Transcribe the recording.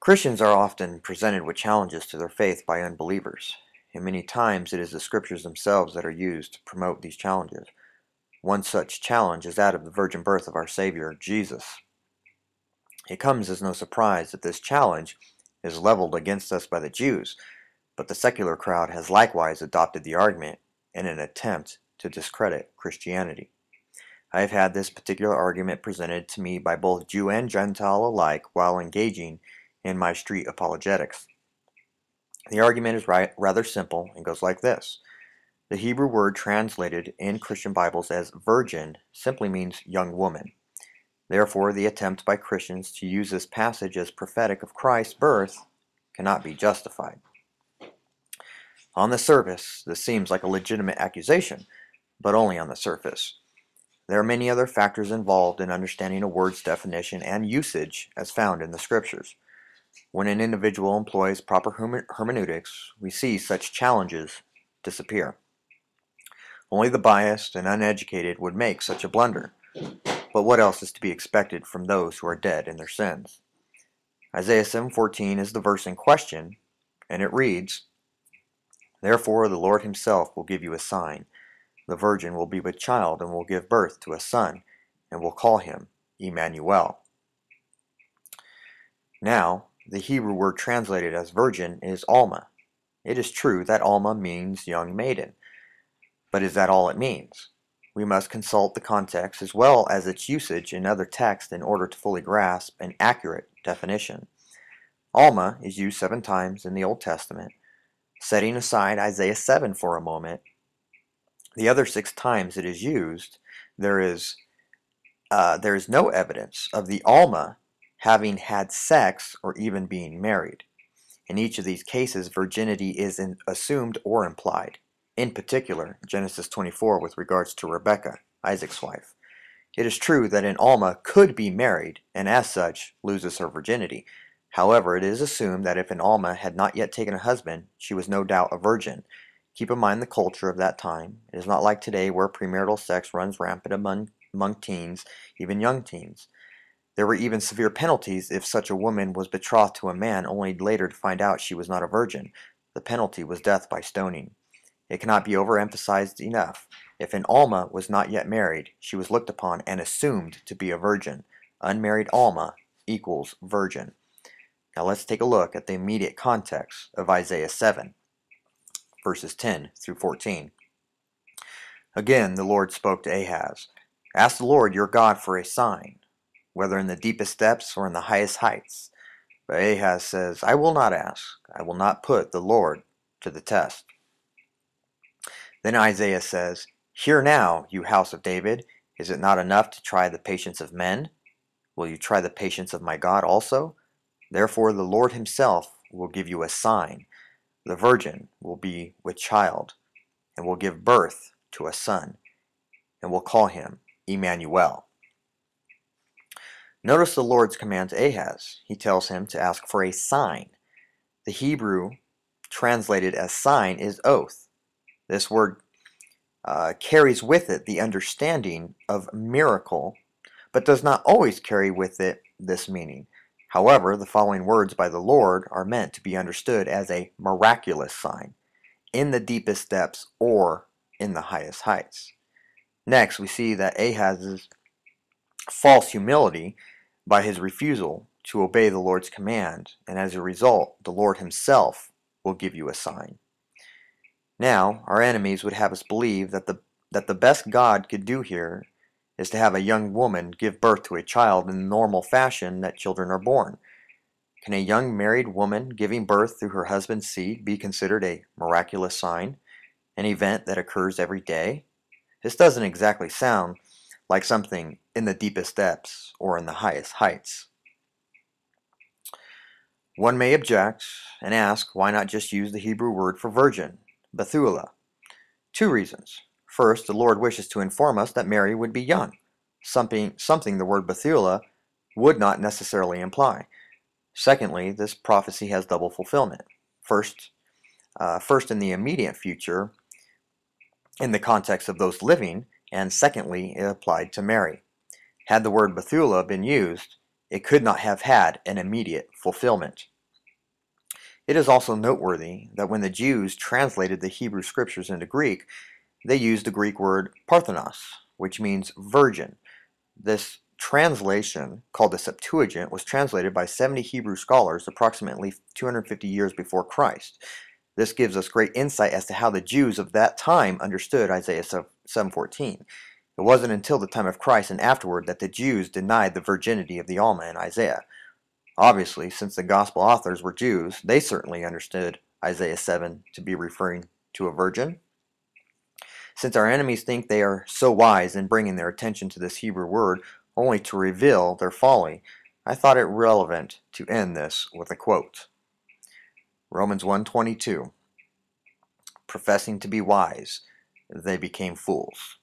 Christians are often presented with challenges to their faith by unbelievers, and many times it is the scriptures themselves that are used to promote these challenges. One such challenge is that of the virgin birth of our Savior, Jesus. It comes as no surprise that this challenge is leveled against us by the Jews, but the secular crowd has likewise adopted the argument in an attempt to discredit Christianity. I have had this particular argument presented to me by both Jew and Gentile alike while engaging in my street apologetics. The argument is rather simple and goes like this. The Hebrew word translated in Christian Bibles as virgin simply means young woman. Therefore, the attempt by Christians to use this passage as prophetic of Christ's birth cannot be justified. On the surface, this seems like a legitimate accusation, but only on the surface. There are many other factors involved in understanding a word's definition and usage as found in the Scriptures. When an individual employs proper hermeneutics, we see such challenges disappear. Only the biased and uneducated would make such a blunder. But what else is to be expected from those who are dead in their sins? Isaiah 7:14 is the verse in question, and it reads, "Therefore the Lord himself will give you a sign. The virgin will be with child and will give birth to a son, and will call him Emmanuel." Now, the Hebrew word translated as virgin is Alma. It is true that Alma means young maiden. But is that all it means? We must consult the context as well as its usage in other texts in order to fully grasp an accurate definition. Alma is used 7 times in the Old Testament. Setting aside Isaiah 7 for a moment, the other 6 times it is used, there is no evidence of the Alma having had sex or even being married. In each of these cases, virginity is assumed or implied. In particular, Genesis 24 with regards to Rebekah, Isaac's wife. It is true that an Alma could be married and as such loses her virginity. However, it is assumed that if an Alma had not yet taken a husband, she was no doubt a virgin. Keep in mind the culture of that time. It is not like today where premarital sex runs rampant among teens, even young teens. There were even severe penalties if such a woman was betrothed to a man only later to find out she was not a virgin. The penalty was death by stoning. It cannot be overemphasized enough. If an Alma was not yet married, she was looked upon and assumed to be a virgin. Unmarried Alma equals virgin. Now let's take a look at the immediate context of Isaiah 7, verses 10 through 14. Again, the Lord spoke to Ahaz, "Ask the Lord your God for a sign, whether in the deepest depths or in the highest heights." But Ahaz says, "I will not ask. I will not put the Lord to the test." Then Isaiah says, "Hear now, you house of David, is it not enough to try the patience of men? Will you try the patience of my God also? Therefore the Lord himself will give you a sign. The virgin will be with child, and will give birth to a son, and will call him Emmanuel." Notice the Lord's command to Ahaz. He tells him to ask for a sign. The Hebrew translated as sign is oath. This word carries with it the understanding of miracle, but does not always carry with it this meaning. However, the following words by the Lord are meant to be understood as a miraculous sign, in the deepest depths or in the highest heights. Next, we see that Ahaz's false humility by his refusal to obey the Lord's command, and as a result, the Lord himself will give you a sign. Now, our enemies would have us believe that the best God could do here is to have a young woman give birth to a child in the normal fashion that children are born. Can a young married woman giving birth through her husband's seed be considered a miraculous sign, an event that occurs every day? This doesn't exactly sound like something in the deepest depths or in the highest heights. One may object and ask, why not just use the Hebrew word for virgin, Bethulah? 2 reasons. First, the Lord wishes to inform us that Mary would be young, something the word Bethulah would not necessarily imply. Secondly, this prophecy has double fulfillment. First in the immediate future, in the context of those living, and secondly, it applied to Mary. Had the word Bethulah been used, it could not have had an immediate fulfillment. It is also noteworthy that when the Jews translated the Hebrew scriptures into Greek, they used the Greek word parthenos, which means virgin. This translation, called the Septuagint, was translated by 70 Hebrew scholars approximately 250 years before Christ. This gives us great insight as to how the Jews of that time understood Isaiah 7:14. It wasn't until the time of Christ and afterward that the Jews denied the virginity of the Alma in Isaiah. Obviously, since the gospel authors were Jews, they certainly understood Isaiah 7 to be referring to a virgin. Since our enemies think they are so wise in bringing their attention to this Hebrew word only to reveal their folly, I thought it relevant to end this with a quote. Romans 1:22. Professing to be wise, they became fools.